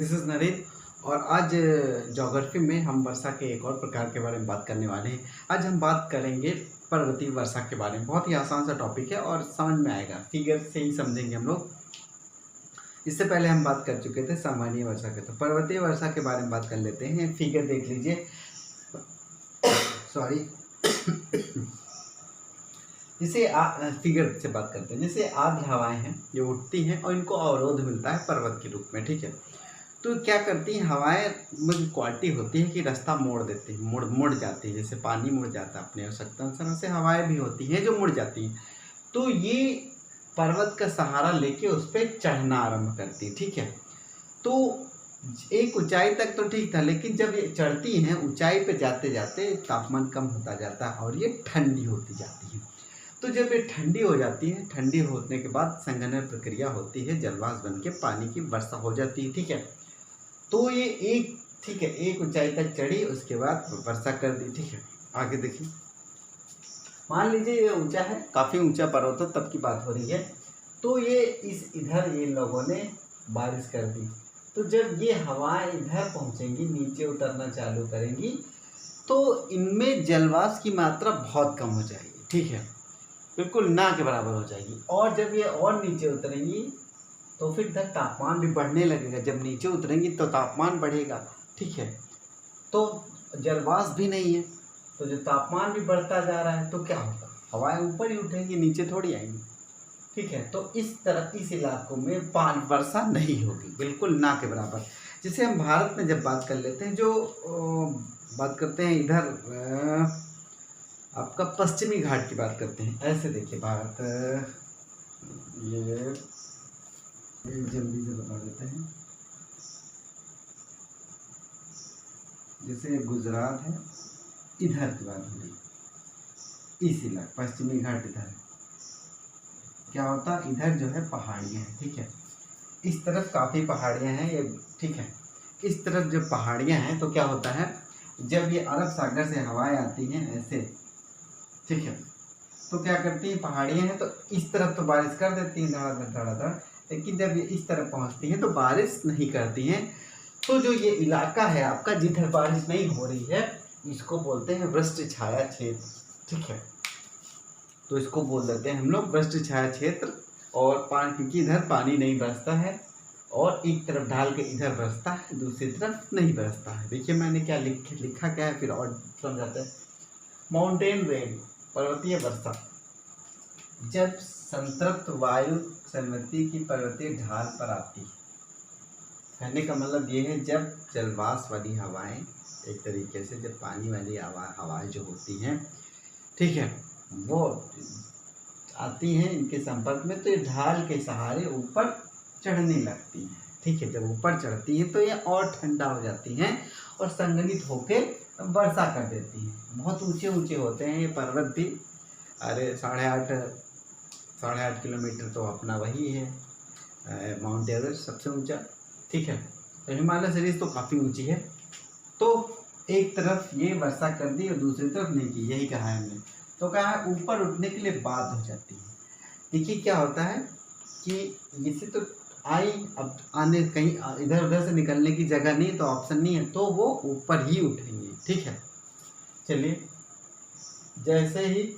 This is Naren. और आज geography में हम वर्षा के एक और प्रकार के बारे में बात करने वाले हैं। आज हम बात करेंगे पर्वतीय वर्षा के बारे में। बहुत ही आसान सा टॉपिक है और समझ में आएगा, फिगर से ही समझेंगे हम लोग। इससे पहले हम बात कर चुके थे सामान्य वर्षा के, तो पर्वतीय वर्षा के बारे में बात कर लेते हैं। फिगर देख लीजिए, सॉरी जिसे फिगर से बात करते हैं। जैसे आर्द्र हवाएं हैं जो उठती हैं और इनको अवरोध मिलता है पर्वत के रूप में, ठीक है। तो क्या करती हैं हवाएं में क्वालिटी होती है कि रास्ता मोड़ देती है, मुड़ जाती है। जैसे पानी मुड़ जाता है अपने आवश्यकता अनुसार, से हवाएं भी होती हैं जो मुड़ जाती हैं। तो ये पर्वत का सहारा लेके उस पर चढ़ना आरंभ करती है, ठीक है। तो एक ऊंचाई तक तो ठीक था, लेकिन जब ये चढ़ती हैं ऊंचाई पे जाते जाते तापमान कम होता जाता है और ये ठंडी होती जाती है। तो जब ये ठंडी हो जाती है, ठंडी होने के बाद संघनन प्रक्रिया होती है, जलवाष्प बन के पानी की वर्षा हो जाती है, ठीक है। तो ये एक ऊंचाई तक चढ़ी, उसके बाद वर्षा कर दी, ठीक है। आगे देखिए, मान लीजिए ये ऊंचा है, काफी ऊंचा पर्वत है, तब की बात हो रही है। तो ये इधर ये लोगों ने बारिश कर दी। तो जब ये हवाएं इधर पहुंचेंगी, नीचे उतरना चालू करेंगी, तो इनमें जलवाष्प की मात्रा बहुत कम हो जाएगी, ठीक है, बिल्कुल ना के बराबर हो जाएगी। और जब ये और नीचे उतरेंगी तो फिर इधर तापमान भी बढ़ने लगेगा। जब नीचे उतरेंगी तो तापमान बढ़ेगा, ठीक है। तो जलवाष्प भी नहीं है, तो जो तापमान भी बढ़ता जा रहा है, तो क्या होगा, हवाएं ऊपर ही उठेंगी, नीचे थोड़ी आएंगी, ठीक है। तो इस तरह इस इलाकों में वर्षा नहीं होगी, बिल्कुल ना के बराबर। जैसे हम भारत में जब बात कर लेते हैं, जो बात करते हैं इधर आपका पश्चिमी घाट की बात करते हैं। ऐसे देखिए भारत, ये जल्दी से बता देते हैं। जैसे गुजरात है, इधर की बात हो रही, इस इलाके पश्चिमी घाट इधर है। क्या होता है, इधर जो है पहाड़ियाँ हैं, ठीक है। इस तरफ काफ़ी पहाड़ियाँ हैं ये, ठीक है। इस तरफ जब पहाड़ियाँ हैं तो क्या होता है, जब ये अरब सागर से हवाएं आती हैं ऐसे, ठीक है, तो क्या करती हैं, पहाड़ियाँ हैं तो इस तरफ तो बारिश कर देती हैं धड़ाधड़, लेकिन जब ये इस तरफ पहुँचती हैं तो बारिश नहीं करती हैं। तो जो ये इलाका है आपका जिधर बारिश नहीं हो रही है, इसको बोलते हैं वृष्टि छाया क्षेत्र, ठीक है। तो इसको बोल देते हैं हम लोग वृष्टि छाया क्षेत्र। और क्योंकि इधर पानी नहीं बरसता है और एक तरफ ढाल के इधर बरसता है, दूसरी तरफ नहीं बरसता है। देखिए मैंने क्या लिखा क्या है, फिर और समझाते हैं। माउंटेन रेन, पर्वतीय वर्षा, जब संतृप्त वायु समृद्धि की पर्वतीय ढाल पर आती है। कहने का मतलब ये है, जब जलवाष्प वाली हवाएं, एक तरीके से जब पानी वाली हवाएं जो होती हैं, ठीक है, वो आती हैं इनके संपर्क में, तो ये ढाल के सहारे ऊपर चढ़ने लगती हैं, ठीक है। जब ऊपर चढ़ती हैं तो ये और ठंडा हो जाती हैं और संघनित होकर वर्षा कर देती हैं। बहुत ऊंचे ऊंचे होते हैं ये पर्वत भी। अरे 8.5 किलोमीटर तो अपना वही है माउंट एवरेस्ट सबसे ऊंचा, ठीक है। तो हिमालय सीरीज तो काफ़ी ऊंची है। तो एक तरफ ये वर्षा कर दी और दूसरी तरफ नहीं की, यही कहा है हमने। तो कहा है ऊपर उठने के लिए बात हो जाती है। देखिए क्या होता है कि इसे तो आई, अब आने कहीं इधर उधर से निकलने की जगह नहीं, तो ऑप्शन नहीं है, तो वो ऊपर ही उठेंगे, ठीक है। चलिए, जैसे ही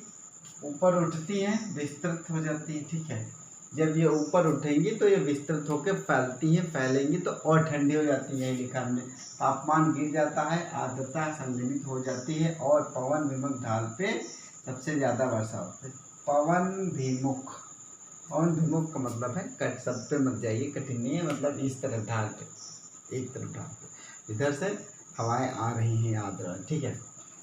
ऊपर उठती हैं विस्तृत हो जाती है, ठीक है। जब ये ऊपर उठेंगी तो ये विस्तृत होकर फैलती हैं, फैलेंगी तो और ठंडी हो जाती है, लिखा हमने। तापमान गिर जाता है, आर्द्रता संतुलित हो जाती है और पवन विमुख ढाल पे सबसे ज़्यादा वर्षा होती है। पवन विमुख का मतलब है सब पे मत जाइए, कठिन नहीं है, मतलब इस तरफ ढाल पे, एक तरफ ढाल पे इधर से हवाएं आ रही हैं आर्द्र, ठीक है।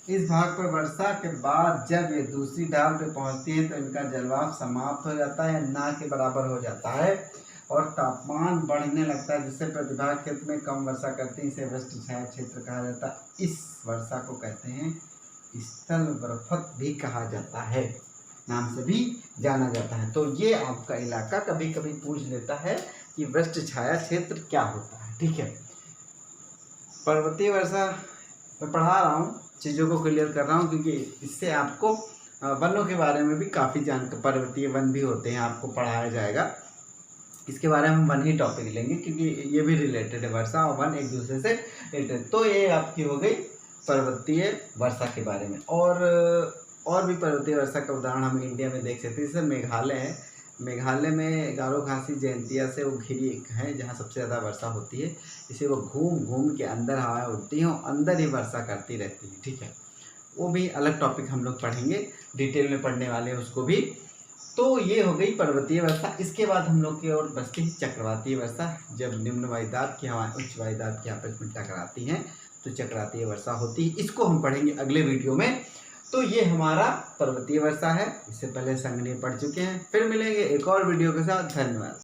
इस भाग पर वर्षा के बाद जब ये दूसरी ढाल पे पहुंचती है तो इनका जलवाष्प समाप्त हो जाता है, ना के बराबर हो जाता है और तापमान बढ़ने लगता है, जिससे प्रतिभाग क्षेत्र में कम वर्षा करती है। इसे वृष्टि छाया क्षेत्र कहा जाता है। इस वर्षा को कहते हैं स्थल बर्फत भी कहा जाता है, नाम से भी जाना जाता है। तो ये आपका इलाका कभी कभी पूछ लेता है कि वृष्टि छाया क्षेत्र क्या होता है, ठीक है। पर्वतीय वर्षा मैं पढ़ा रहा हूँ, चीज़ों को क्लियर कर रहा हूँ, क्योंकि इससे आपको वनों के बारे में भी काफ़ी पर्वतीय वन भी होते हैं, आपको पढ़ाया जाएगा। इसके बारे में हम वन ही टॉपिक लेंगे क्योंकि ये भी रिलेटेड है, वर्षा और वन एक दूसरे से रिलेटेड। तो ये आपकी हो गई पर्वतीय वर्षा के बारे में। और भी पर्वतीय वर्षा का उदाहरण हम इंडिया में देख सकते हैं। जैसे मेघालय है, मेघालय में गारो खासी जयंतिया से वो घिरी एक है जहाँ सबसे ज़्यादा वर्षा होती है। इसे वो घूम घूम के अंदर हवाएं उड़ती हैं और अंदर ही वर्षा करती रहती है, ठीक है। वो भी अलग टॉपिक हम लोग पढ़ेंगे, डिटेल में पढ़ने वाले हैं उसको भी। तो ये हो गई पर्वतीय वर्षा। इसके बाद हम लोग की ओर बचती है चक्रवातीय वर्षा। जब निम्न वायुदाब की हवाएं उच्च वायुदाब की आपस में टकराती हैं तो चक्रवातीय वर्षा होती है। इसको हम पढ़ेंगे अगले वीडियो में। तो ये हमारा पर्वतीय वर्षा है। इससे पहले संगणीय पढ़ चुके हैं। फिर मिलेंगे एक और वीडियो के साथ। धन्यवाद।